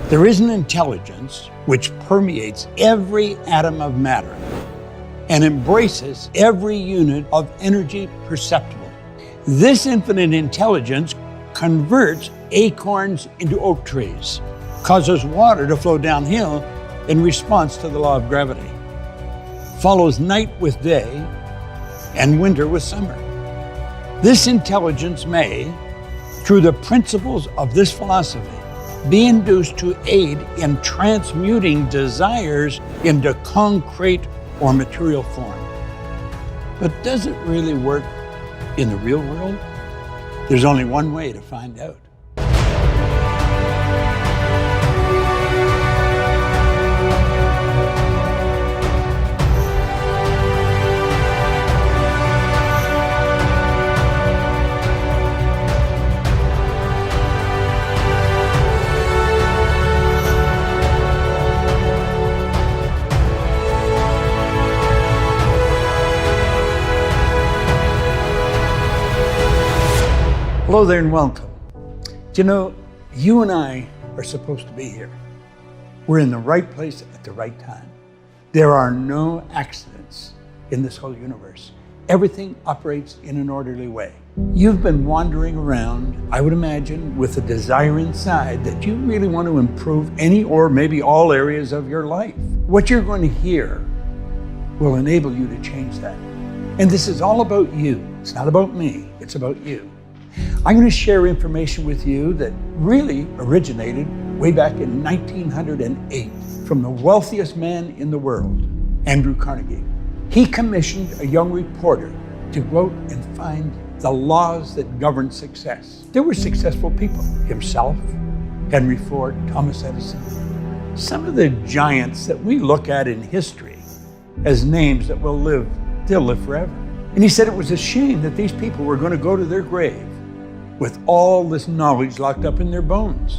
There is an intelligence which permeates every atom of matter and embraces every unit of energy perceptible. This infinite intelligence converts acorns into oak trees, causes water to flow downhill in response to the law of gravity, follows night with day and winter with summer. This intelligence may, through the principles of this philosophy, be induced to aid in transmuting desires into concrete or material form. But does it really work in the real world? There's only one way to find out. Hello there and welcome. Do you know, you and I are supposed to be here. We're in the right place at the right time. There are no accidents in this whole universe. Everything operates in an orderly way. You've been wandering around, I would imagine, with a desire inside that you really want to improve any or maybe all areas of your life. What you're going to hear will enable you to change that. And this is all about you. It's not about me, it's about you. I'm going to share information with you that really originated way back in 1908 from the wealthiest man in the world, Andrew Carnegie. He commissioned a young reporter to go out and find the laws that govern success. There were successful people, himself, Henry Ford, Thomas Edison. Some of the giants that we look at in history as names that they'll live forever. And he said it was a shame that these people were going to go to their grave with all this knowledge locked up in their bones.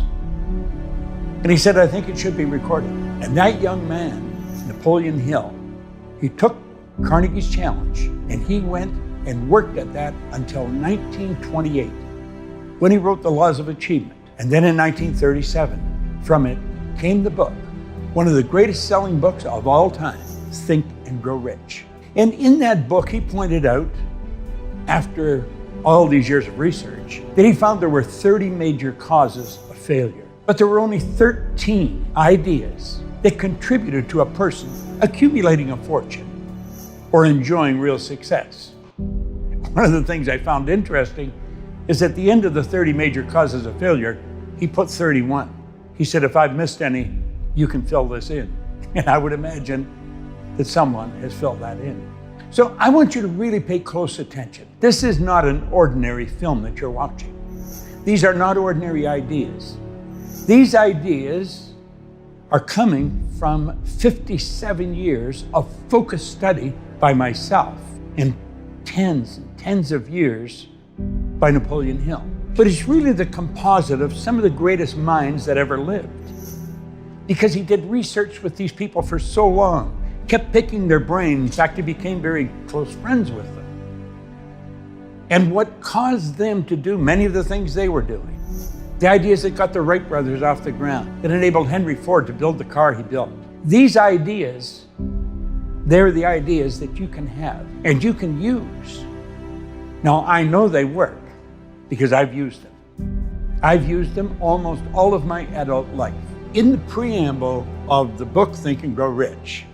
And he said, I think it should be recorded. And that young man, Napoleon Hill, he took Carnegie's challenge and he went and worked at that until 1928, when he wrote The Laws of Achievement. And then in 1937, from it came the book, one of the greatest selling books of all time, Think and Grow Rich. And in that book, he pointed out, after all these years of research, that he found there were 30 major causes of failure. But there were only 13 ideas that contributed to a person accumulating a fortune or enjoying real success. One of the things I found interesting is at the end of the 30 major causes of failure, he put 31. He said, if I've missed any, you can fill this in. And I would imagine that someone has filled that in. So I want you to really pay close attention. This is not an ordinary film that you're watching. These are not ordinary ideas. These ideas are coming from 57 years of focused study by myself and tens and tens of years by Napoleon Hill. But it's really the composite of some of the greatest minds that ever lived. Because he did research with these people for so long, kept picking their brains. In fact, he became very close friends with them. And what caused them to do many of the things they were doing, the ideas that got the Wright brothers off the ground, that enabled Henry Ford to build the car he built. These ideas, they're the ideas that you can have and you can use. Now, I know they work because I've used them. I've used them almost all of my adult life. In the preamble of the book, Think and Grow Rich,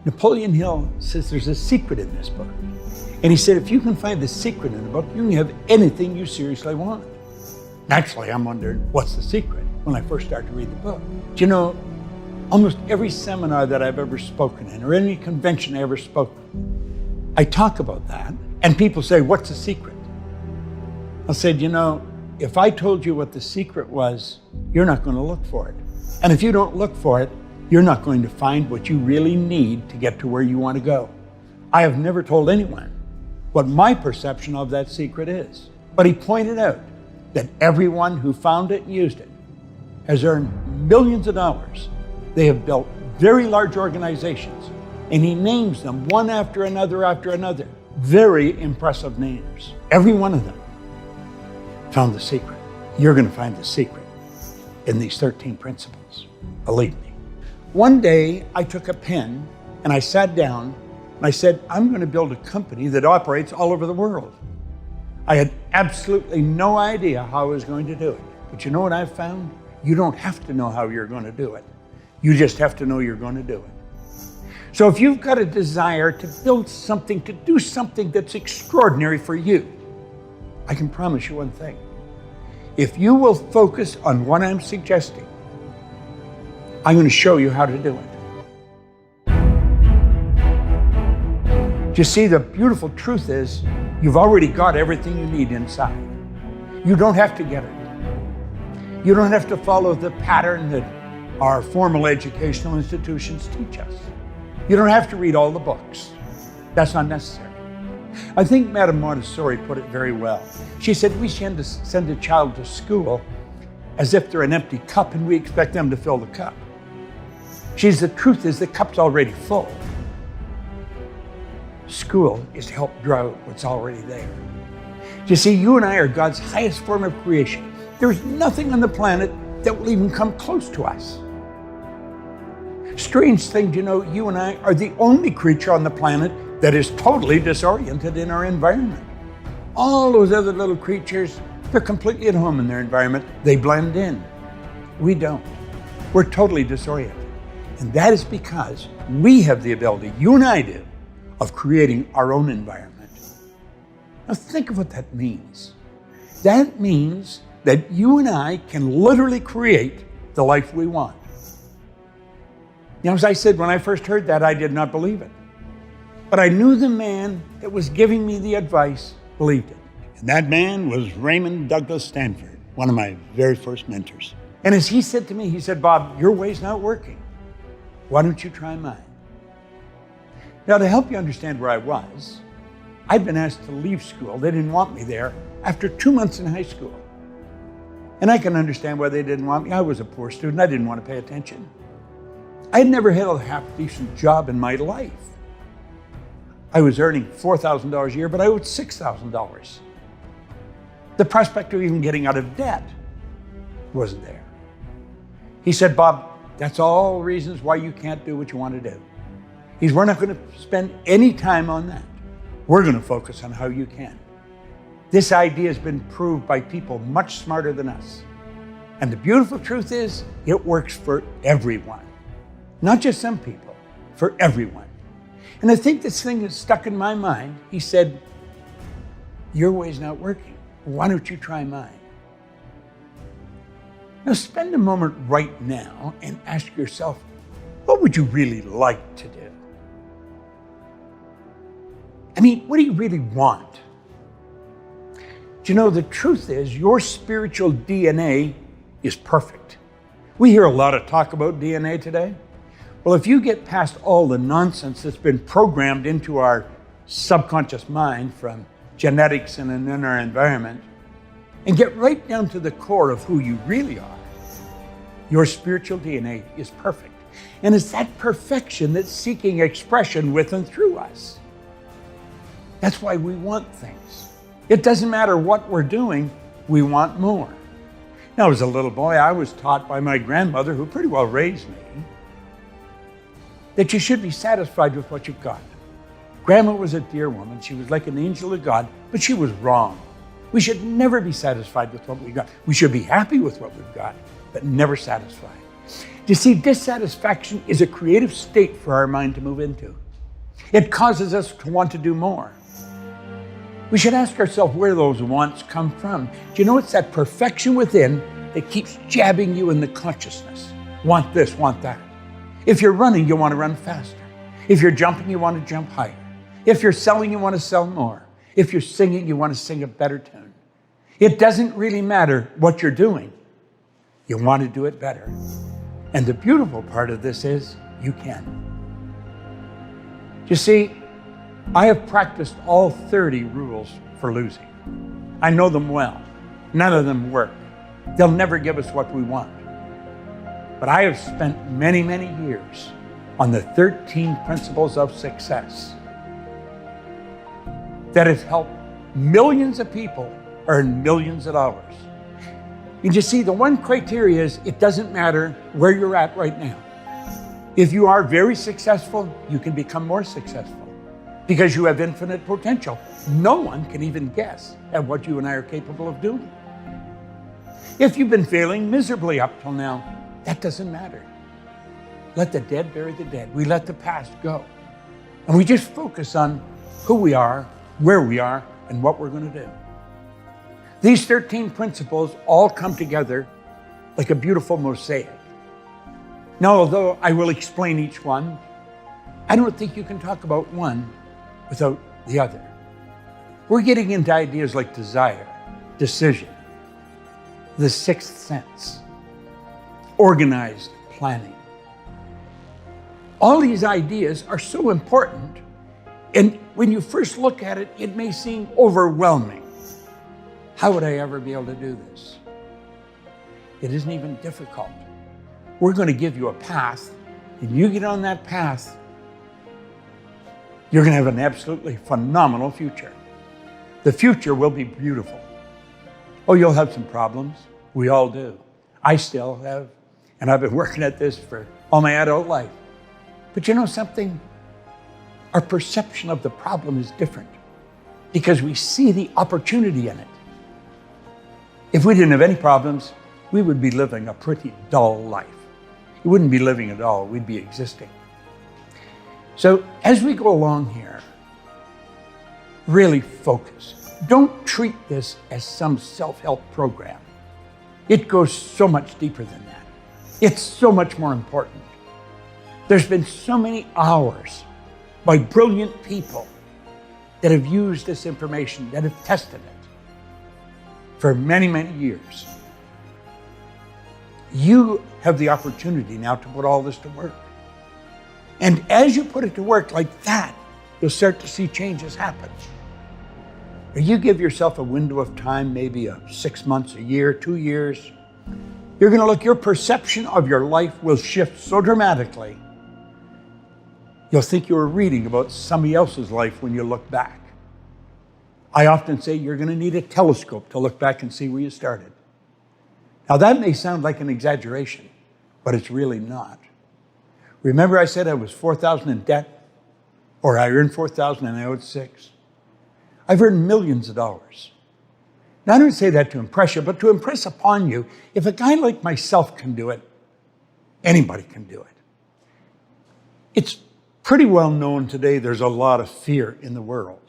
Napoleon Hill says there's a secret in this book. And he said, if you can find the secret in the book, you can have anything you seriously want. Naturally, I'm wondering, what's the secret when I first started to read the book? Do you know, almost every seminar that I've ever spoken in, or any convention I ever spoke in, I talk about that, and people say, what's the secret? I said, you know, if I told you what the secret was, you're not going to look for it. And if you don't look for it, you're not going to find what you really need to get to where you want to go. I have never told anyone what my perception of that secret is. But he pointed out that everyone who found it and used it has earned millions of dollars. They have built very large organizations, and he names them one after another. Very impressive names. Every one of them found the secret. You're going to find the secret. in these 13 principles. Believe me. One day I took a pen and I sat down and I said, I'm going to build a company that operates all over the world. I had absolutely no idea how I was going to do it. But you know what I've found? You don't have to know how you're going to do it. You just have to know you're going to do it. So if you've got a desire to build something, to do something that's extraordinary for you, I can promise you one thing. If you will focus on what I'm suggesting, I'm going to show you how to do it. You see, the beautiful truth is you've already got everything you need inside. You don't have to get it. You don't have to follow the pattern that our formal educational institutions teach us. You don't have to read all the books. That's not necessary. I think Madame Montessori put it very well. She said we send a child to school as if they're an empty cup and we expect them to fill the cup. She says the truth is the cup's already full. School is to help draw out what's already there. You see, you and I are God's highest form of creation. There's nothing on the planet that will even come close to us. Strange thing, you and I are the only creature on the planet that is totally disoriented in our environment. All those other little creatures, they're completely at home in their environment. They blend in. We don't. We're totally disoriented. And that is because we have the ability, you and I do, of creating our own environment. Now think of what that means. That means that you and I can literally create the life we want. Now, as I said, when I first heard that, I did not believe it. But I knew the man that was giving me the advice believed it. And that man was Raymond Douglas Stanford, one of my very first mentors. And as he said to me, he said, Bob, your way's not working. Why don't you try mine? Now, to help you understand where I was, I'd been asked to leave school. They didn't want me there after 2 months in high school. And I can understand why they didn't want me. I was a poor student. I didn't want to pay attention. I had never had a half-decent job in my life. I was earning $4,000 a year, but I owed $6,000. The prospect of even getting out of debt wasn't there. He said, Bob, that's all reasons why you can't do what you want to do. We're not going to spend any time on that. We're going to focus on how you can. This idea has been proved by people much smarter than us. And the beautiful truth is, it works for everyone. Not just some people, for everyone. And I think this thing is stuck in my mind. He said, your way's not working. Why don't you try mine? Now spend a moment right now and ask yourself, what would you really like to do? I mean, what do you really want? Do you know, the truth is your spiritual DNA is perfect. We hear a lot of talk about DNA today. Well, if you get past all the nonsense that's been programmed into our subconscious mind from genetics and in our environment, and get right down to the core of who you really are, your spiritual DNA is perfect. And it's that perfection that's seeking expression with and through us. That's why we want things. It doesn't matter what we're doing, we want more. Now, as a little boy, I was taught by my grandmother, who pretty well raised me, that you should be satisfied with what you've got. Grandma was a dear woman. She was like an angel of God, but she was wrong. We should never be satisfied with what we got. We should be happy with what we've got, but never satisfied. You see, dissatisfaction is a creative state for our mind to move into. It causes us to want to do more. We should ask ourselves where those wants come from. Do you know it's that perfection within that keeps jabbing you in the consciousness? Want this, want that. If you're running, you want to run faster. If you're jumping, you want to jump higher. If you're selling, you want to sell more. If you're singing, you want to sing a better tune. It doesn't really matter what you're doing. You want to do it better. And the beautiful part of this is you can. You see, I have practiced all 30 rules for losing. I know them well. None of them work. They'll never give us what we want. But I have spent many, many years on the 13 principles of success that have helped millions of people earn millions of dollars. You just see, the one criteria is it doesn't matter where you're at right now. If you are very successful, you can become more successful because you have infinite potential. No one can even guess at what you and I are capable of doing. If you've been failing miserably up till now, that doesn't matter. Let the dead bury the dead. We let the past go. And we just focus on who we are, where we are, and what we're going to do. These 13 principles all come together like a beautiful mosaic. Now, although I will explain each one, I don't think you can talk about one without the other. We're getting into ideas like desire, decision, the sixth sense, organized planning. All these ideas are so important, and when you first look at it, it may seem overwhelming. How would I ever be able to do this? It isn't even difficult. We're going to give you a path, and you get on that path, you're going to have an absolutely phenomenal future. The future will be beautiful. Oh, you'll have some problems. We all do. I still have, and I've been working at this for all my adult life. But you know something? Our perception of the problem is different because we see the opportunity in it. If we didn't have any problems, we would be living a pretty dull life. We wouldn't be living at all, we'd be existing. So as we go along here, really focus. Don't treat this as some self-help program. It goes so much deeper than that. It's so much more important. There's been so many hours by brilliant people that have used this information, that have tested it for many, many years. You have the opportunity now to put all this to work. And as you put it to work like that, you'll start to see changes happen. Or you give yourself a window of time, maybe 6 months, a year, 2 years. You're going to look, your perception of your life will shift so dramatically. You'll think you were reading about somebody else's life when you look back. I often say you're going to need a telescope to look back and see where you started. Now that may sound like an exaggeration, but it's really not. Remember I said I was $4,000 in debt? Or I earned $4,000 and I owed $6,000. I've earned millions of dollars. Now I don't say that to impress you, but to impress upon you, if a guy like myself can do it, anybody can do it. It's pretty well known today there's a lot of fear in the world.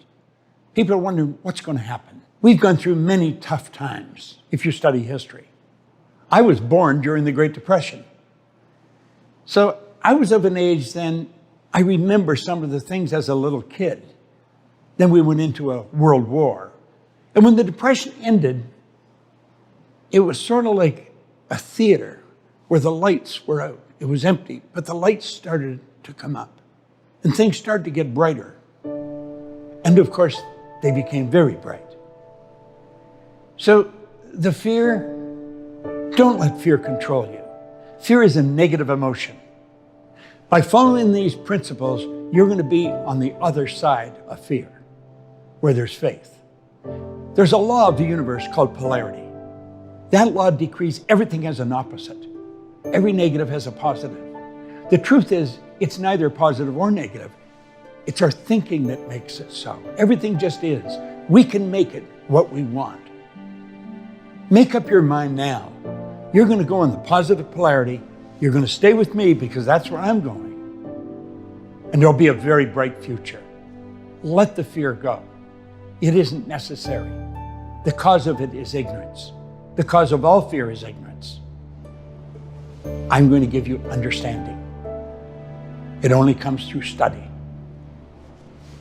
People are wondering what's going to happen. We've gone through many tough times if you study history. I was born during the Great Depression. So I was of an age then, I remember some of the things as a little kid. Then we went into a world war. And when the Depression ended, it was sort of like a theater where the lights were out. It was empty, but the lights started to come up. And things started to get brighter. And of course, they became very bright. So the fear, don't let fear control you. Fear is a negative emotion. By following these principles, you're going to be on the other side of fear, where there's faith. There's a law of the universe called polarity. That law decrees everything has an opposite. Every negative has a positive. The truth is, it's neither positive or negative. It's our thinking that makes it so. Everything just is. We can make it what we want. Make up your mind now. You're going to go in the positive polarity. You're going to stay with me because that's where I'm going. And there'll be a very bright future. Let the fear go. It isn't necessary. The cause of it is ignorance. The cause of all fear is ignorance. I'm going to give you understanding. It only comes through study.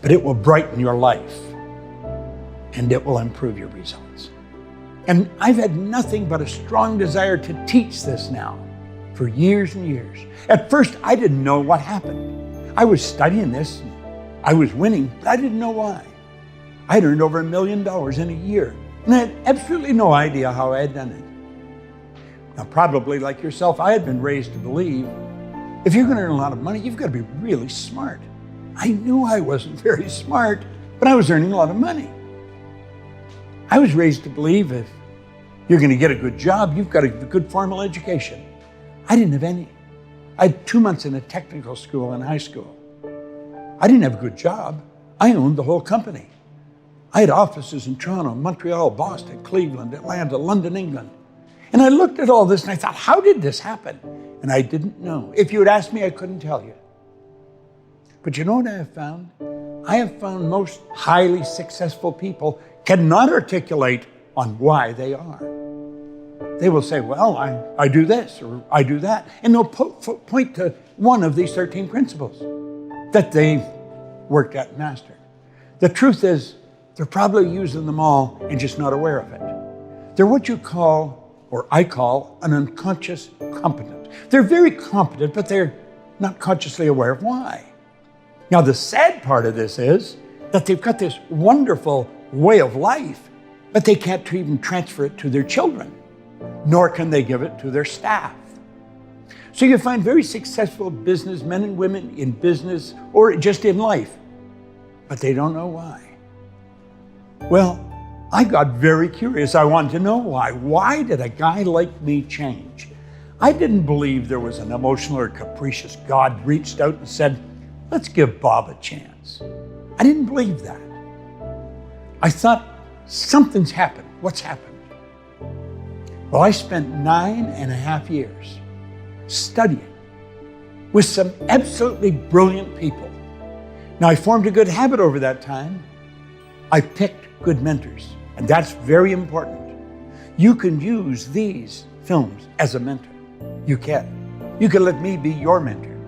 But it will brighten your life and it will improve your results. And I've had nothing but a strong desire to teach this now for years and years. At first, I didn't know what happened. I was studying this, and I was winning, but I didn't know why. I had earned over $1 million in a year, and I had absolutely no idea how I had done it. Now, probably like yourself, I had been raised to believe if you're going to earn a lot of money, you've got to be really smart. I knew I wasn't very smart, but I was earning a lot of money. I was raised to believe if You're going to get a good job. You've got a good formal education. I didn't have any. I had 2 months in a technical school in high school. I didn't have a good job. I owned the whole company. I had offices in Toronto, Montreal, Boston, Cleveland, Atlanta, London, England. And I looked at all this and I thought, how did this happen? And I didn't know. If you had asked me, I couldn't tell you. But you know what I have found? I have found most highly successful people cannot articulate on why they are. They will say, well, I do this or I do that. And they'll point to one of these 13 principles that they worked at and mastered. The truth is, they're probably using them all and just not aware of it. They're what you call, or I call, an unconscious competent. They're very competent, but they're not consciously aware of why. Now, the sad part of this is that they've got this wonderful way of life, but they can't even transfer it to their children, nor can they give it to their staff. So you find very successful businessmen and women in business or just in life, but they don't know why. Well, I got very curious. I wanted to know why. Why did a guy like me change? I didn't believe there was an emotional or capricious God reached out and said, let's give Bob a chance. I didn't believe that. I thought, something's happened. What's happened? Well, I spent 9.5 years studying with some absolutely brilliant people. Now, I formed a good habit over that time. I picked good mentors, and that's very important. You can use these films as a mentor. You can. You can let me be your mentor.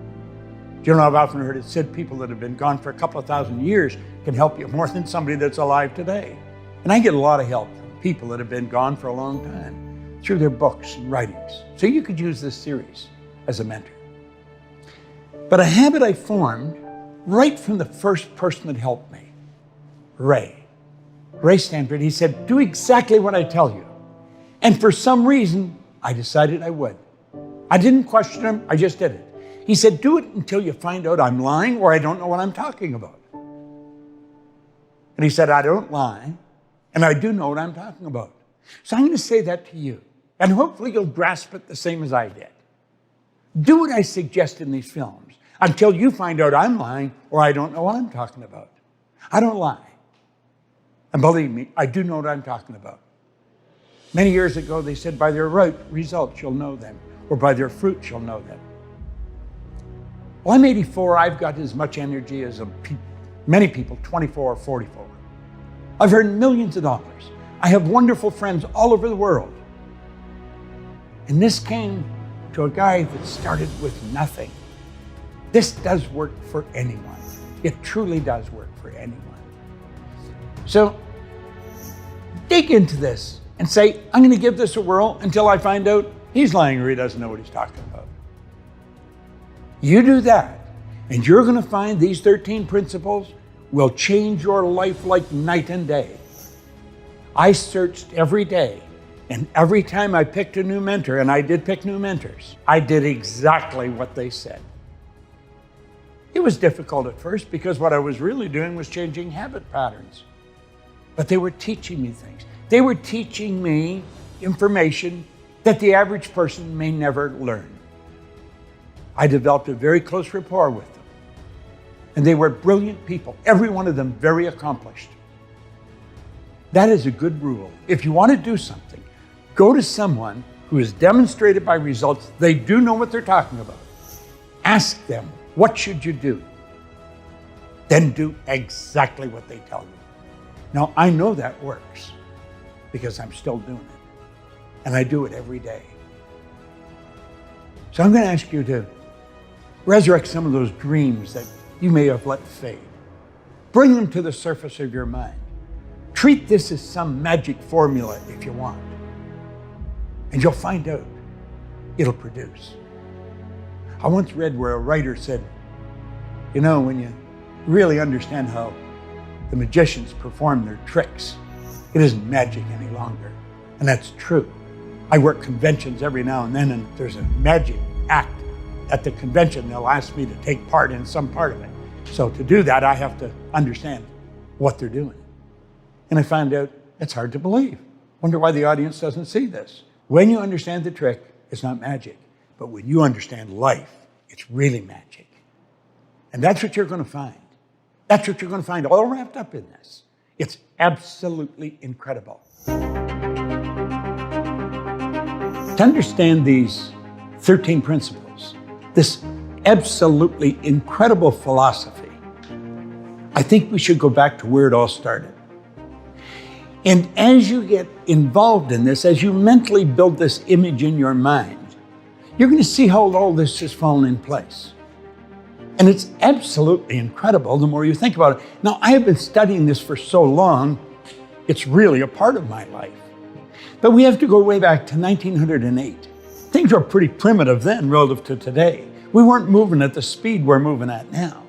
You know, I've often heard it said people that have been gone for a couple of thousand years can help you more than somebody that's alive today. And I get a lot of help from people that have been gone for a long time through their books and writings. So you could use this series as a mentor. But a habit I formed right from the first person that helped me, Ray Stanford, he said, do exactly what I tell you. And for some reason, I decided I would. I didn't question him, I just did it. He said, do it until you find out I'm lying or I don't know what I'm talking about. And he said, I don't lie, and I do know what I'm talking about. So I'm going to say that to you, and hopefully you'll grasp it the same as I did. Do what I suggest in these films until you find out I'm lying or I don't know what I'm talking about. I don't lie. And believe me, I do know what I'm talking about. Many years ago, they said, by their results, you'll know them, or by their fruits, you'll know them. Well, I'm 84. I've got as much energy as many people, 24 or 44. I've earned millions of dollars. I have wonderful friends all over the world. And this came to a guy that started with nothing. This does work for anyone. It truly does work for anyone. So dig into this and say, I'm going to give this a whirl until I find out he's lying or he doesn't know what he's talking about. You do that, and you're going to find these 13 principles will change your life like night and day. I searched every day, and every time I picked a new mentor, and I did pick new mentors, I did exactly what they said. It was difficult at first because what I was really doing was changing habit patterns. But they were teaching me things. They were teaching me information that the average person may never learn. I developed a very close rapport with them. And they were brilliant people, every one of them very accomplished. That is a good rule. If you want to do something, go to someone who has demonstrated by results they do know what they're talking about. Ask them, what should you do? Then do exactly what they tell you. Now, I know that works because I'm still doing it, and I do it every day. So I'm going to ask you to resurrect some of those dreams that you may have let fade. Bring them to the surface of your mind. Treat this as some magic formula if you want, and you'll find out it'll produce. I once read where a writer said, you know, when you really understand how the magicians perform their tricks, it isn't magic any longer. And that's true. I work conventions every now and then, and there's a magic act at the convention. They'll ask me to take part in some part of it. So to do that, I have to understand what they're doing. And I found out it's hard to believe. Wonder why the audience doesn't see this. When you understand the trick, it's not magic. But when you understand life, it's really magic. And that's what you're going to find. That's what you're going to find all wrapped up in this. It's absolutely incredible. To understand these 13 principles, this absolutely incredible philosophy, I think we should go back to where it all started. And as you get involved in this, as you mentally build this image in your mind, you're going to see how all this has fallen in place. And it's absolutely incredible the more you think about it. Now, I have been studying this for so long, it's really a part of my life. But we have to go way back to 1908. Things were pretty primitive then relative to today. We weren't moving at the speed we're moving at now.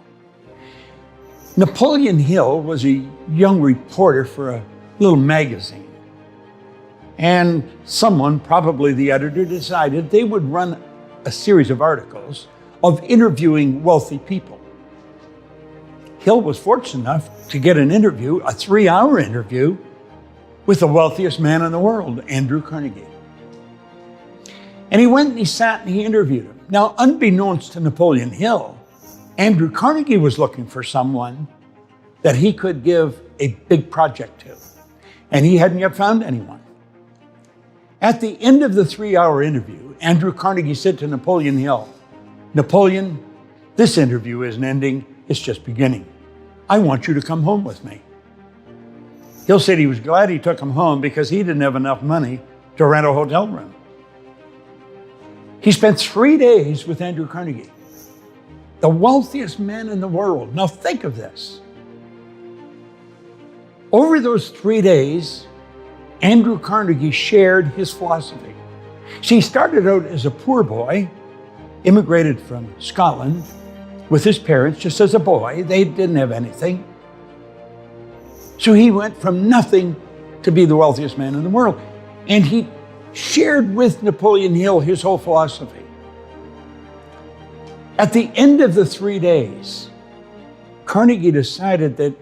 Napoleon Hill was a young reporter for a little magazine. And someone, probably the editor, decided they would run a series of articles of interviewing wealthy people. Hill was fortunate enough to get an interview, a 3-hour interview, with the wealthiest man in the world, Andrew Carnegie. And he went and he sat and he interviewed him. Now, unbeknownst to Napoleon Hill, Andrew Carnegie was looking for someone that he could give a big project to. And he hadn't yet found anyone. At the end of the 3-hour interview, Andrew Carnegie said to Napoleon Hill, "Napoleon, this interview isn't ending, it's just beginning. I want you to come home with me." Hill said he was glad he took him home because he didn't have enough money to rent a hotel room. He spent 3 days with Andrew Carnegie, the wealthiest man in the world. Now think of this. Over those 3 days, Andrew Carnegie shared his philosophy. See, he started out as a poor boy, immigrated from Scotland with his parents just as a boy. They didn't have anything. So he went from nothing to be the wealthiest man in the world. And he shared with Napoleon Hill his whole philosophy. At the end of the 3 days, Carnegie decided that,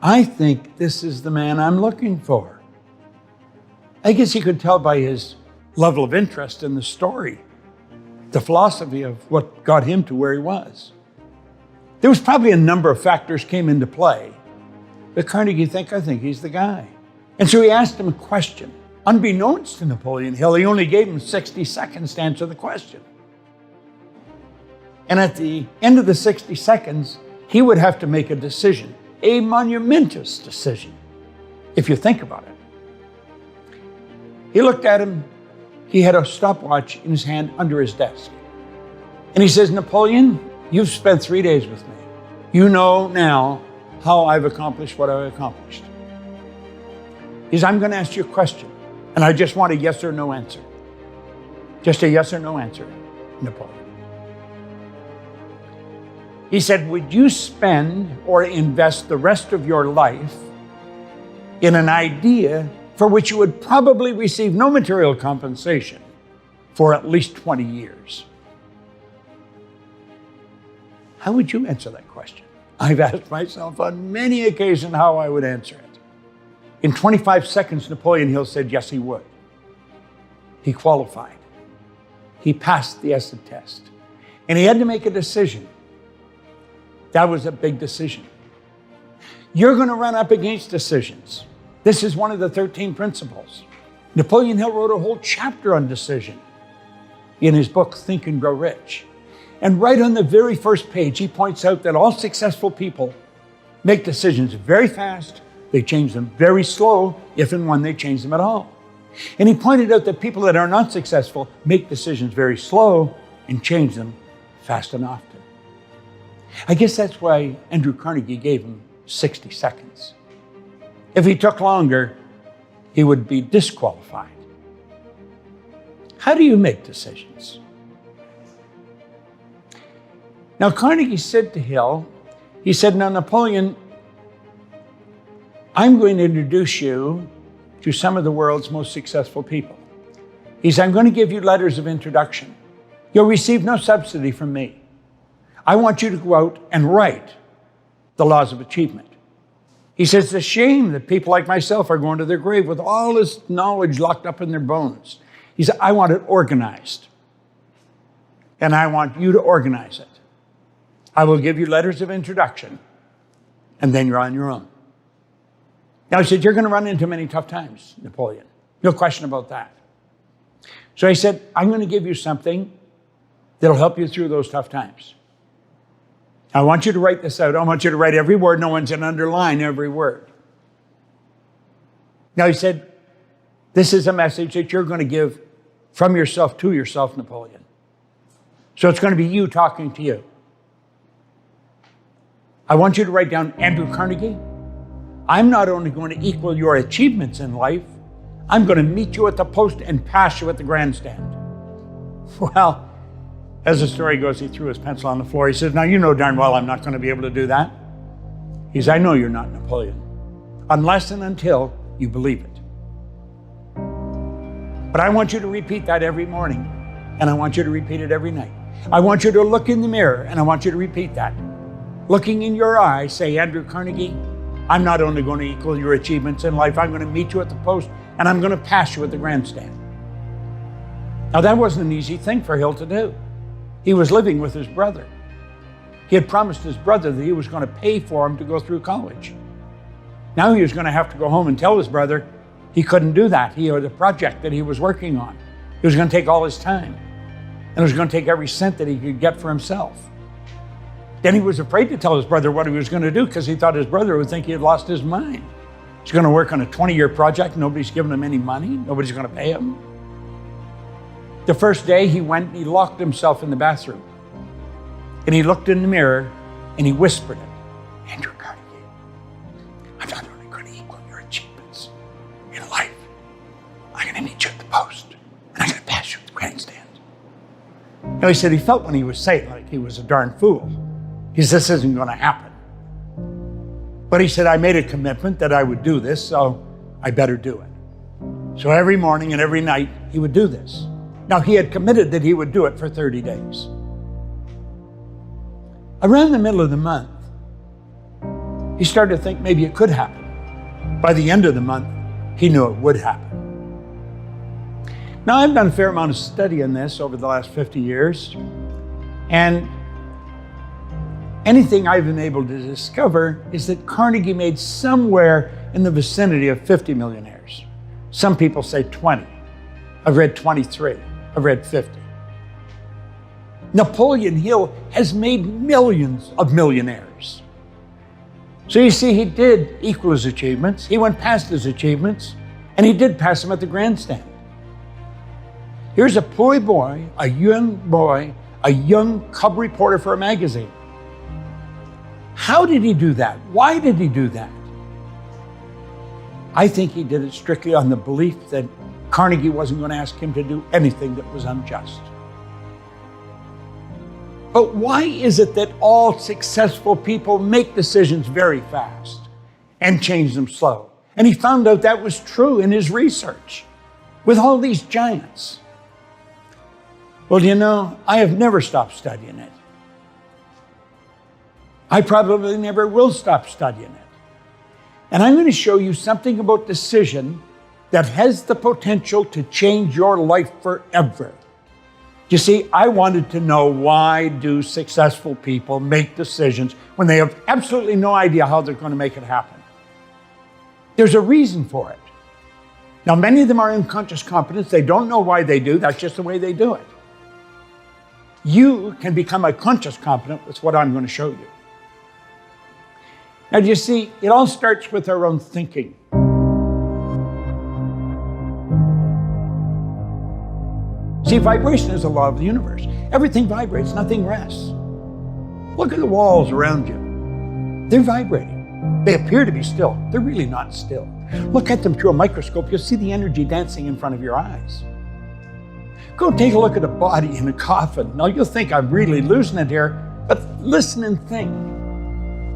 I think this is the man I'm looking for. I guess he could tell by his level of interest in the story, the philosophy of what got him to where he was. There was probably a number of factors came into play. But Carnegie I think he's the guy. And so he asked him a question. Unbeknownst to Napoleon Hill, he only gave him 60 seconds to answer the question. And at the end of the 60 seconds, he would have to make a decision, a monumentous decision, if you think about it. He looked at him. He had a stopwatch in his hand under his desk. And he says, "Napoleon, you've spent 3 days with me. You know now how I've accomplished what I've accomplished. He says, I'm going to ask you a question, and I just want a yes or no answer. Just a yes or no answer, Napoleon." He said, "Would you spend or invest the rest of your life in an idea for which you would probably receive no material compensation for at least 20 years? How would you answer that question?" I've asked myself on many occasions how I would answer it. In 25 seconds, Napoleon Hill said yes, he would. He qualified. He passed the acid test. And he had to make a decision. That was a big decision. You're going to run up against decisions. This is one of the 13 principles. Napoleon Hill wrote a whole chapter on decision in his book, Think and Grow Rich. And right on the very first page, he points out that all successful people make decisions very fast. They change them very slow, if and when they change them at all. And he pointed out that people that are not successful make decisions very slow and change them fast and often. I guess that's why Andrew Carnegie gave him 60 seconds. If he took longer, he would be disqualified. How do you make decisions? Now, Carnegie said to Hill, he said, "Now, Napoleon, I'm going to introduce you to some of the world's most successful people." He said, "I'm going to give you letters of introduction. You'll receive no subsidy from me. I want you to go out and write the laws of achievement. He says, it's a shame that people like myself are going to their grave with all this knowledge locked up in their bones. He said, I want it organized. And I want you to organize it. I will give you letters of introduction, and then you're on your own. Now, he said, you're going to run into many tough times, Napoleon. No question about that. So he said, I'm going to give you something that'll help you through those tough times. I want you to write this out. I want you to write every word. No one's going to underline every word. Now, he said, this is a message that you're going to give from yourself to yourself, Napoleon. So it's going to be you talking to you. I want you to write down Andrew Carnegie. I'm not only going to equal your achievements in life, I'm going to meet you at the post and pass you at the grandstand. Well, as the story goes, he threw his pencil on the floor. He says, now you know darn well I'm not going to be able to do that. He says, I know you're not Napoleon, unless and until you believe it. But I want you to repeat that every morning, and I want you to repeat it every night. I want you to look in the mirror, and I want you to repeat that. Looking in your eyes, say, Andrew Carnegie, I'm not only going to equal your achievements in life, I'm going to meet you at the post, and I'm going to pass you at the grandstand. Now, that wasn't an easy thing for Hill to do. He was living with his brother. He had promised his brother that he was going to pay for him to go through college. Now he was going to have to go home and tell his brother he couldn't do that. He had a project that he was working on. It was going to take all his time. And it was going to take every cent that he could get for himself. Then he was afraid to tell his brother what he was going to do because he thought his brother would think he had lost his mind. He's going to work on a 20-year project. Nobody's giving him any money. Nobody's going to pay him. The first day he went and he locked himself in the bathroom. And he looked in the mirror and he whispered it. Andrew Carnegie, I'm not only going to equal your achievements in life, I'm going to meet you at the post and I'm going to pass you at the grandstand. Now he said he felt when he was saying like he was a darn fool. He said, this isn't going to happen. But he said, I made a commitment that I would do this, so I better do it. So every morning and every night he would do this. Now he had committed that he would do it for 30 days. Around the middle of the month, he started to think maybe it could happen. By the end of the month, he knew it would happen. Now I've done a fair amount of study on this over the last 50 years, and anything I've been able to discover is that Carnegie made somewhere in the vicinity of 50 millionaires. Some people say 20. I've read 23. I've read 50. Napoleon Hill has made millions of millionaires. So you see, he did equal his achievements. He went past his achievements, and he did pass them at the grandstand. Here's a poor boy, a young cub reporter for a magazine. How did he do that? Why did he do that? I think he did it strictly on the belief that Carnegie wasn't going to ask him to do anything that was unjust. But why is it that all successful people make decisions very fast and change them slow? And he found out that was true in his research with all these giants. Well, you know, I have never stopped studying it. I probably never will stop studying it. And I'm going to show you something about decision that has the potential to change your life forever. You see, I wanted to know, why do successful people make decisions when they have absolutely no idea how they're going to make it happen? There's a reason for it. Now, many of them are unconscious competence. They don't know why they do. That's just the way they do it. You can become a conscious competent with what I'm going to show you. Now, do you see, it all starts with our own thinking. See, vibration is a law of the universe. Everything vibrates, nothing rests. Look at the walls around you. They're vibrating. They appear to be still. They're really not still. Look at them through a microscope. You'll see the energy dancing in front of your eyes. Go take a look at a body in a coffin. Now, you'll think I'm really losing it here, but listen and think.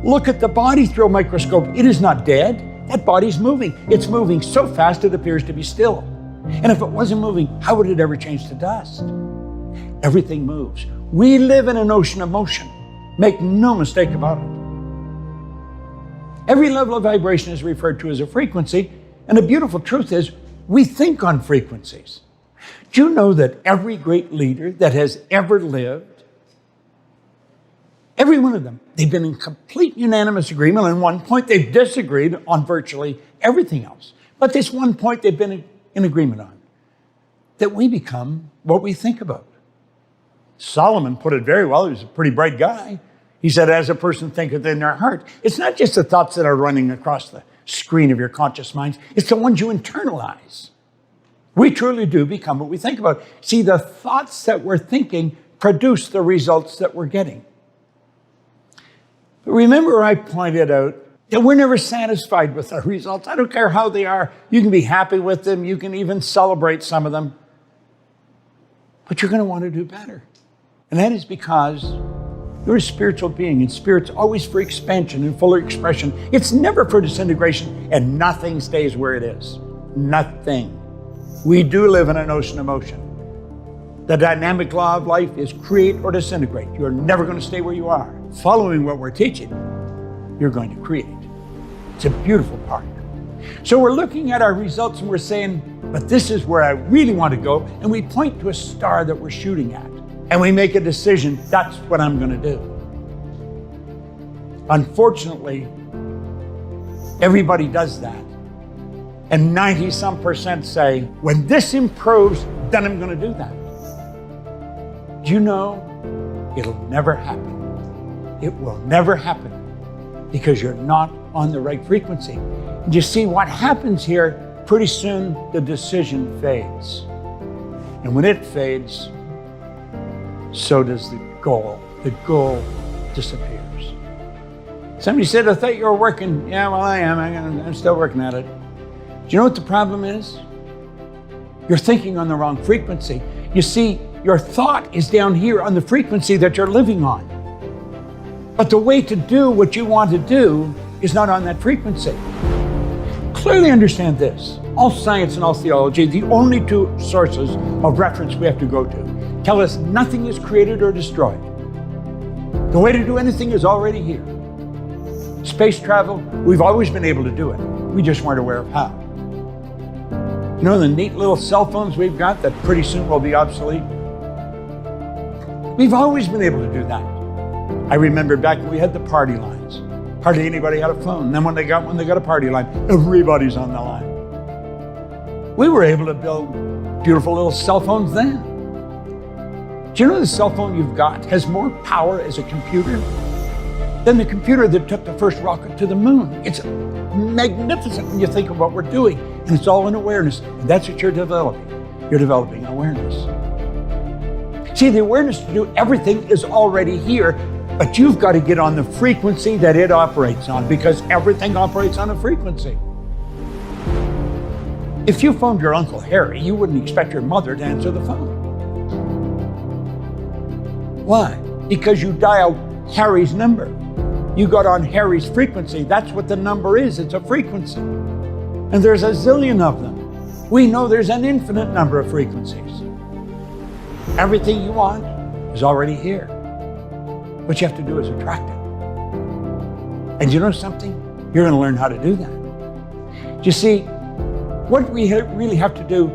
Look at the body through a microscope. It is not dead. That body's moving. It's moving so fast it appears to be still. And if it wasn't moving, how would it ever change to dust? Everything moves. We live in an ocean of motion. Make no mistake about it. Every level of vibration is referred to as a frequency, and the beautiful truth is we think on frequencies. Do you know that every great leader that has ever lived, every one of them, they've been in complete unanimous agreement. On one point, they've disagreed on virtually everything else. But this one point they've been in agreement on, that we become what we think about. Solomon put it very well. He was a pretty bright guy. He said, as a person thinketh in their heart. It's not just the thoughts that are running across the screen of your conscious minds. It's the ones you internalize. We truly do become what we think about. See, the thoughts that we're thinking produce the results that we're getting. But remember, I pointed out that we're never satisfied with our results. I don't care how they are. You can be happy with them. You can even celebrate some of them. But you're going to want to do better. And that is because you're a spiritual being, and spirit's always for expansion and fuller expression. It's never for disintegration, and nothing stays where it is. Nothing. We do live in an ocean of motion. The dynamic law of life is create or disintegrate. You're never going to stay where you are. Following what we're teaching, you're going to create. It's a beautiful part. So we're looking at our results and we're saying, but this is where I really want to go. And we point to a star that we're shooting at. And we make a decision, that's what I'm going to do. Unfortunately, everybody does that. And 90-some% say, when this improves, then I'm going to do that. Do you know, it'll never happen. It will never happen because you're not on the right frequency. And you see what happens here, pretty soon the decision fades. And when it fades, so does the goal. The goal disappears. Somebody said, I thought you were working. Yeah, well, I am. I'm still working at it. Do you know what the problem is? You're thinking on the wrong frequency. You see, your thought is down here on the frequency that you're living on. But the way to do what you want to do is not on that frequency. Clearly understand this. All science and all theology, the only two sources of reference we have to go to, tell us nothing is created or destroyed. The way to do anything is already here. Space travel, we've always been able to do it. We just weren't aware of how. You know the neat little cell phones we've got that pretty soon will be obsolete? We've always been able to do that. I remember back when we had the party lines. Hardly anybody had a phone. Then when they got one, they got a party line. Everybody's on the line. We were able to build beautiful little cell phones then. Do you know the cell phone you've got has more power as a computer than the computer that took the first rocket to the moon? It's magnificent when you think of what we're doing, and it's all in awareness. And that's what you're developing. You're developing awareness. See, the awareness to do everything is already here, but you've got to get on the frequency that it operates on, because everything operates on a frequency. If you phoned your Uncle Harry, you wouldn't expect your mother to answer the phone. Why? Because you dialed Harry's number. You got on Harry's frequency. That's what the number is. It's a frequency. And there's a zillion of them. We know there's an infinite number of frequencies. Everything you want is already here. What you have to do is attract it. And you know something? You're going to learn how to do that. You see, what we really have to do,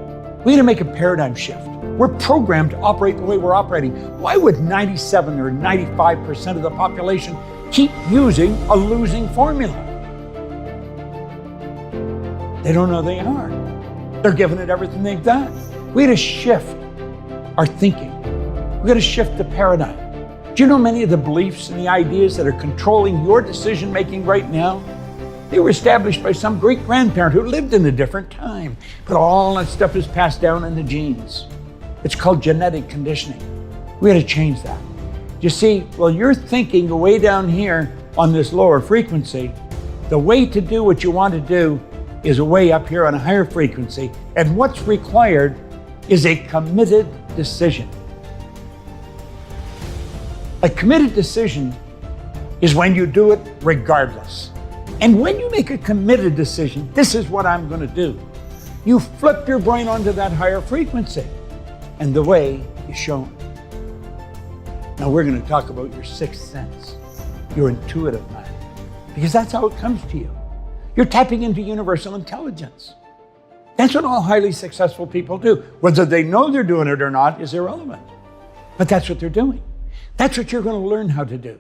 we have to make a paradigm shift. We're programmed to operate the way we're operating. Why would 97 or 95% of the population keep using a losing formula? They don't know they are. They're giving it everything they've got. We got to shift our thinking. We got to shift the paradigm. Do you know many of the beliefs and the ideas that are controlling your decision making right now? They were established by some great grandparent who lived in a different time. But all that stuff is passed down in the genes. It's called genetic conditioning. We got to change that. You see, well, you're thinking way down here on this lower frequency. The way to do what you want to do is way up here on a higher frequency. And what's required is a committed decision. A committed decision is when you do it regardless. And when you make a committed decision, this is what I'm going to do. You flip your brain onto that higher frequency. And the way is shown. Now we're going to talk about your sixth sense, your intuitive mind. because that's how it comes to you. You're tapping into universal intelligence. That's what all highly successful people do. Whether they know they're doing it or not is irrelevant. But that's what they're doing. That's what you're going to learn how to do.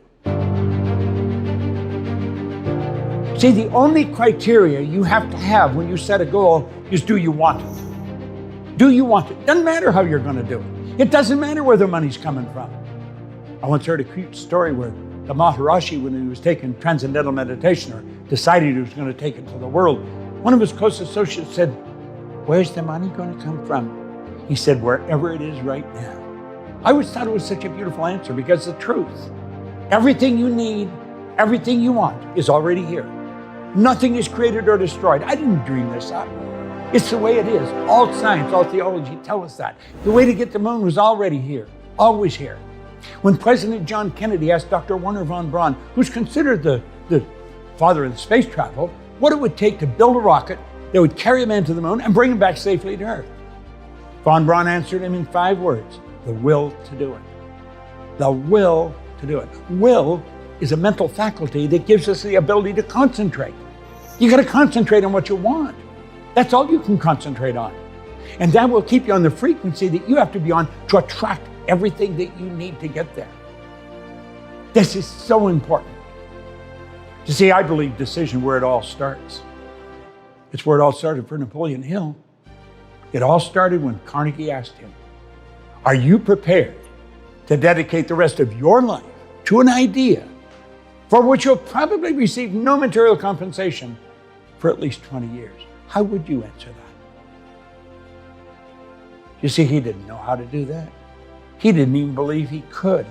See, the only criteria you have to have when you set a goal is, do you want it? Do you want it? Doesn't matter how you're going to do it. It doesn't matter where the money's coming from. I once heard a cute story where the Maharishi, when he was taking transcendental meditation or decided he was going to take it to the world, one of his close associates said, "Where's the money going to come from?" He said, "Wherever it is right now." I always thought it was such a beautiful answer, because the truth, everything you need, everything you want is already here. Nothing is created or destroyed. I didn't dream this up. It's the way it is. All science, all theology tell us that. The way to get to the moon was already here, always here. When President John Kennedy asked Dr. Wernher von Braun, who's considered the father of the space travel, what it would take to build a rocket that would carry a man to the moon and bring him back safely to Earth, von Braun answered him in 5 words: the will to do it. The will to do it. Will is a mental faculty that gives us the ability to concentrate. You got to concentrate on what you want. That's all you can concentrate on. And that will keep you on the frequency that you have to be on to attract everything that you need to get there. This is so important. You see, I believe decision where it all starts. It's where it all started for Napoleon Hill. It all started when Carnegie asked him, "Are you prepared to dedicate the rest of your life to an idea for which you'll probably receive no material compensation for at least 20 years? How would you answer that? You see, he didn't know how to do that. He didn't even believe he could.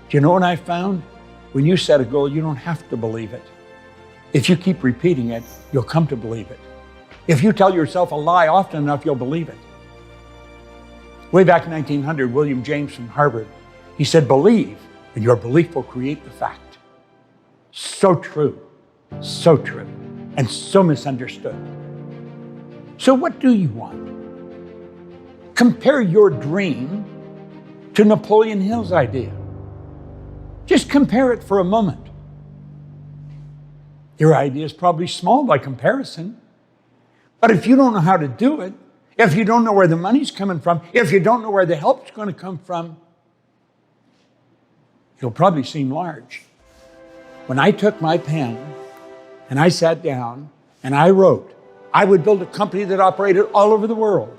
Do you know what I found? When you set a goal, you don't have to believe it. If you keep repeating it, you'll come to believe it. If you tell yourself a lie often enough, you'll believe it. Way back in 1900, William James from Harvard, he said, "Believe, and your belief will create the fact." So true, and so misunderstood. So what do you want? Compare your dream to Napoleon Hill's idea. Just compare it for a moment. Your idea is probably small by comparison, but if you don't know how to do it, if you don't know where the money's coming from, if you don't know where the help's going to come from, it'll probably seem large. When I took my pen and I sat down and I wrote, I would build a company that operated all over the world.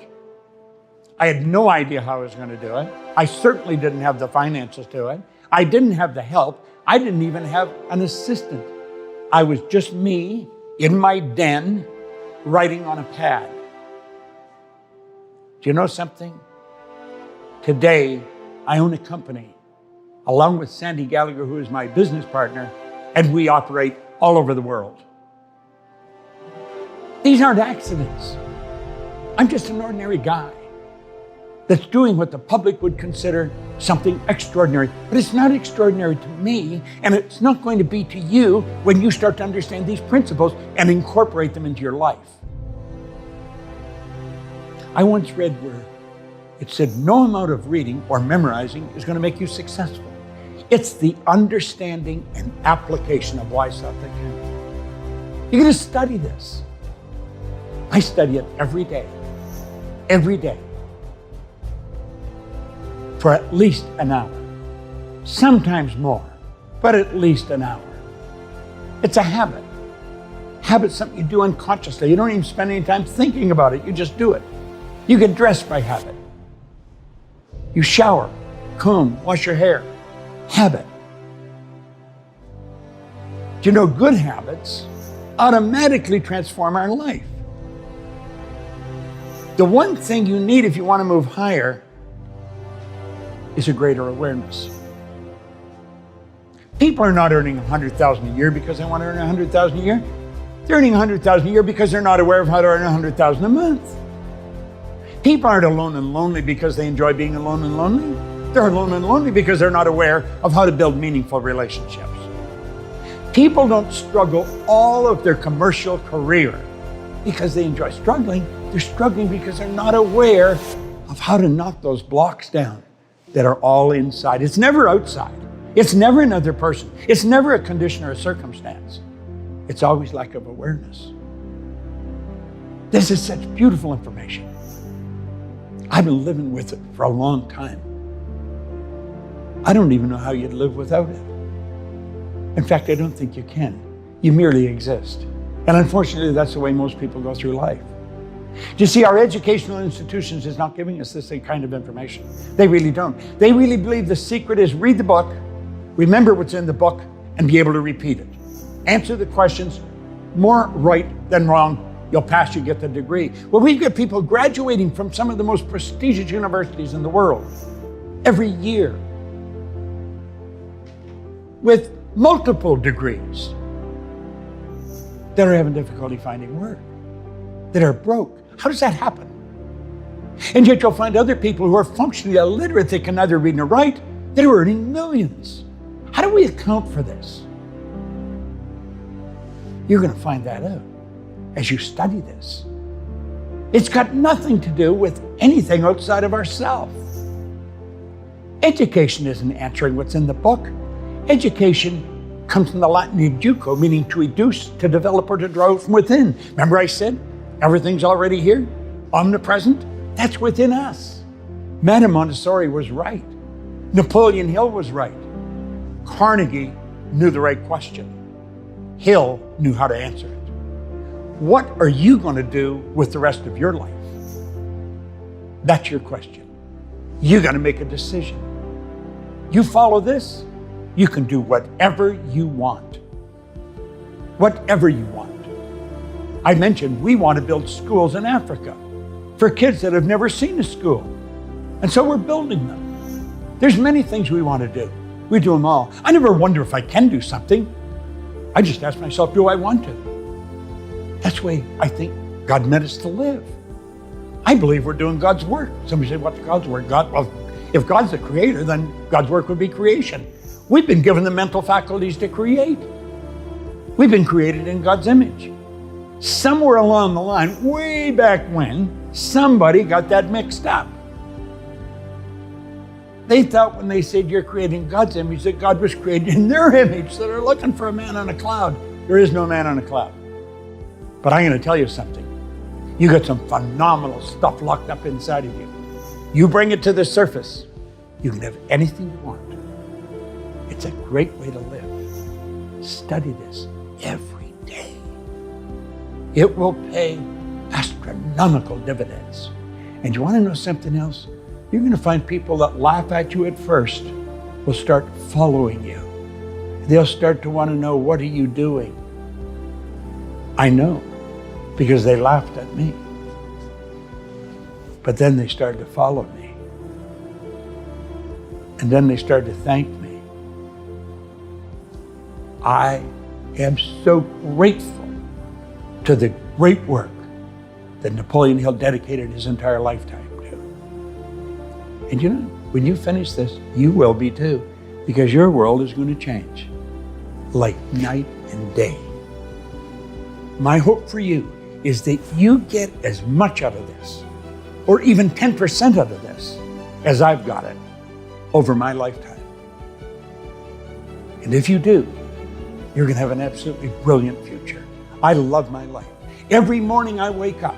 I had no idea how I was going to do it. I certainly didn't have the finances to it. I didn't have the help. I didn't even have an assistant. I was just me in my den writing on a pad. Do you know something? Today, I own a company along with Sandy Gallagher, who is my business partner, and we operate all over the world. These aren't accidents. I'm just an ordinary guy that's doing what the public would consider something extraordinary. But it's not extraordinary to me, and it's not going to be to you when you start to understand these principles and incorporate them into your life. I once read where it said, no amount of reading or memorizing is going to make you successful. It's the understanding and application of wise stuff that can. You're going to study this. I study it every day, for at least an hour, sometimes more, but at least an hour. It's a habit. Habit's something you do unconsciously. You don't even spend any time thinking about it. You just do it. You get dressed by habit. You shower, comb, wash your hair. Habit. Do you know good habits automatically transform our life? The one thing you need if you want to move higher is a greater awareness. People are not earning $100,000 a year because they want to earn $100,000 a year. They're earning $100,000 a year because they're not aware of how to earn $100,000 a month. People aren't alone and lonely because they enjoy being alone and lonely. They're alone and lonely because they're not aware of how to build meaningful relationships. People don't struggle all of their commercial career because they enjoy struggling. They're struggling because they're not aware of how to knock those blocks down that are all inside. It's never outside. It's never another person. It's never a condition or a circumstance. It's always lack of awareness. This is such beautiful information. I've been living with it for a long time. I don't even know how you'd live without it. In fact, I don't think you can. You merely exist. And unfortunately, that's the way most people go through life. Do you see, our educational institutions is not giving us this kind of information. They really don't. They really believe the secret is read the book, remember what's in the book, and be able to repeat it. Answer the questions, more right than wrong. You'll pass, you get the degree. Well, we've got people graduating from some of the most prestigious universities in the world every year with multiple degrees that are having difficulty finding work, that are broke. How does that happen? And yet you'll find other people who are functionally illiterate, they can neither read nor write, that are earning millions. How do we account for this? You're going to find that out as you study this. It's got nothing to do with anything outside of ourselves. Education isn't answering what's in the book. Education comes from the Latin educo, meaning to educe, to develop, or to draw from within. Remember I said, everything's already here, omnipresent? That's within us. Madame Montessori was right. Napoleon Hill was right. Carnegie knew the right question. Hill knew how to answer it. What are you going to do with the rest of your life? That's your question. You got to make a decision. You follow this, you can do whatever you want. Whatever you want. I mentioned we want to build schools in Africa for kids that have never seen a school. And so we're building them. There's many things we want to do. We do them all. I never wonder if I can do something. I just ask myself, do I want to? That's the way I think God meant us to live. I believe we're doing God's work. Somebody said, what's God's work? Well, if God's the creator, then God's work would be creation. We've been given the mental faculties to create. We've been created in God's image. Somewhere along the line, way back when, somebody got that mixed up. They thought when they said you're creating God's image, that God was created in their image, so they're looking for a man on a cloud. There is no man on a cloud. But I'm going to tell you something. You got some phenomenal stuff locked up inside of you. You bring it to the surface, you can have anything you want. It's a great way to live. Study this every day. It will pay astronomical dividends. And you want to know something else? You're going to find people that laugh at you at first will start following you. They'll start to want to know, what are you doing? I know, because they laughed at me. But then they started to follow me. And then they started to thank me. I am so grateful to the great work that Napoleon Hill dedicated his entire lifetime to. And you know, when you finish this, you will be too, because your world is going to change like night and day. My hope for you is that you get as much out of this, or even 10% out of this, as I've got it over my lifetime. And if you do, you're going to have an absolutely brilliant future. I love my life. Every morning I wake up,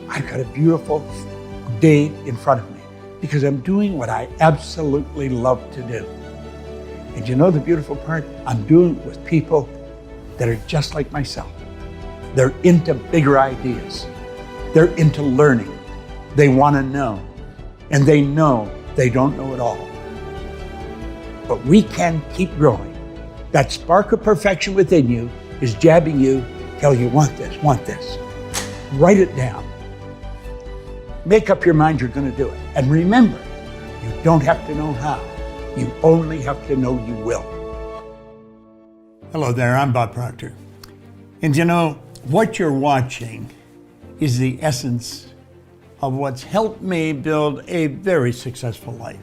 I've got a beautiful day in front of me because I'm doing what I absolutely love to do. And you know the beautiful part? I'm doing it with people that are just like myself. They're into bigger ideas. They're into learning. They want to know. And they know they don't know it all. But we can keep growing. That spark of perfection within you is jabbing you, tell you, want this. Write it down. Make up your mind you're going to do it. And remember, you don't have to know how. You only have to know you will. Hello there, I'm Bob Proctor. And you know, what you're watching is the essence of what's helped me build a very successful life.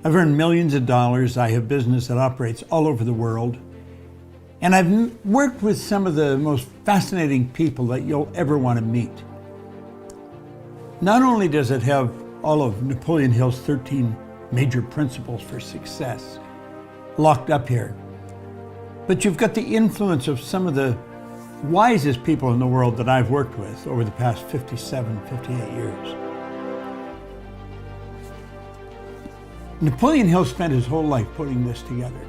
I've earned millions of dollars. I have business that operates all over the world. And I've worked with some of the most fascinating people that you'll ever want to meet. Not only does it have all of Napoleon Hill's 13 major principles for success locked up here. But you've got the influence of some of the wisest people in the world that I've worked with over the past 57, 58 years. Napoleon Hill spent his whole life putting this together.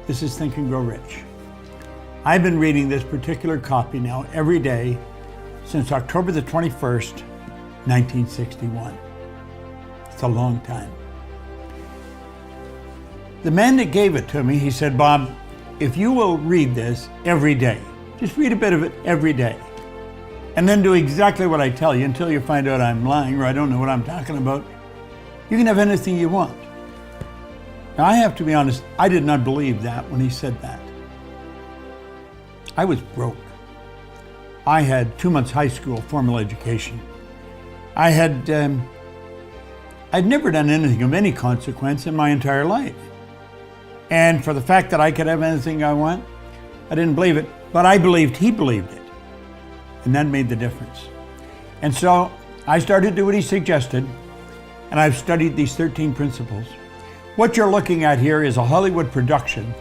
This is Think and Grow Rich. I've been reading this particular copy now every day since October the 21st, 1961. It's a long time. The man that gave it to me, he said, Bob, if you will read this every day, just read a bit of it every day, and then do exactly what I tell you until you find out I'm lying or I don't know what I'm talking about, you can have anything you want. Now, I have to be honest, I did not believe that when he said that. I was broke. I had 2 months high school formal education. I'd never done anything of any consequence in my entire life. And for the fact that I could have anything I want, I didn't believe it, but I believed he believed it. And that made the difference. And so I started to do what he suggested, and I've studied these 13 principles. What you're looking at here is a Hollywood production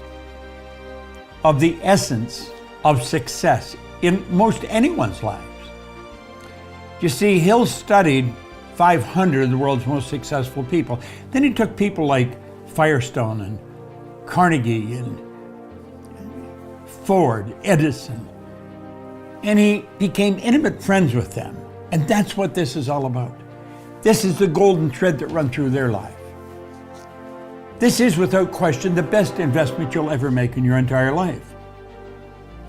of the essence of success in most anyone's lives. You see, Hill studied 500 of the world's most successful people. Then he took people like Firestone and Carnegie and Ford, Edison, and he became intimate friends with them. And that's what this is all about. This is the golden thread that runs through their life. This is, without question, the best investment you'll ever make in your entire life.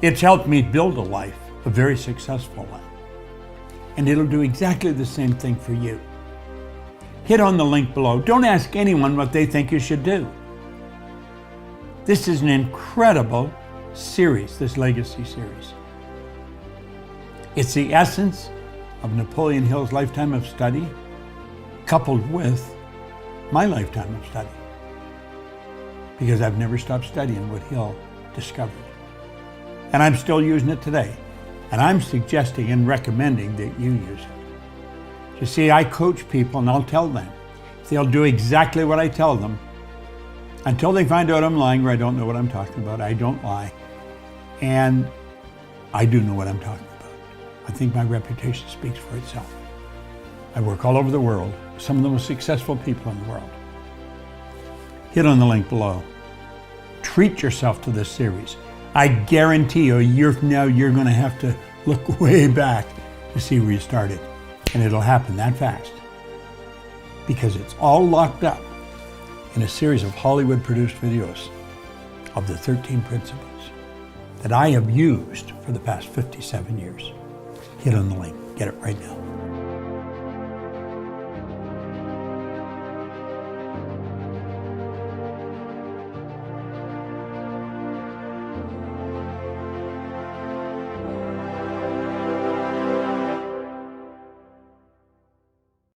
It's helped me build a life, a very successful one. And it'll do exactly the same thing for you. Hit on the link below. Don't ask anyone what they think you should do. This is an incredible series, this legacy series. It's the essence of Napoleon Hill's lifetime of study, coupled with my lifetime of study. Because I've never stopped studying what Hill discovered. And I'm still using it today. And I'm suggesting and recommending that you use it. You see, I coach people and I'll tell them, if they'll do exactly what I tell them, until they find out I'm lying or I don't know what I'm talking about. I don't lie. And I do know what I'm talking about. I think my reputation speaks for itself. I work all over the world, some of the most successful people in the world. Hit on the link below. Treat yourself to this series. I guarantee you, a year from now, you're going to have to look way back to see where you started. And it'll happen that fast. Because it's all locked up in a series of Hollywood-produced videos of the 13 principles that I have used for the past 57 years. Hit on the link. Get it right now.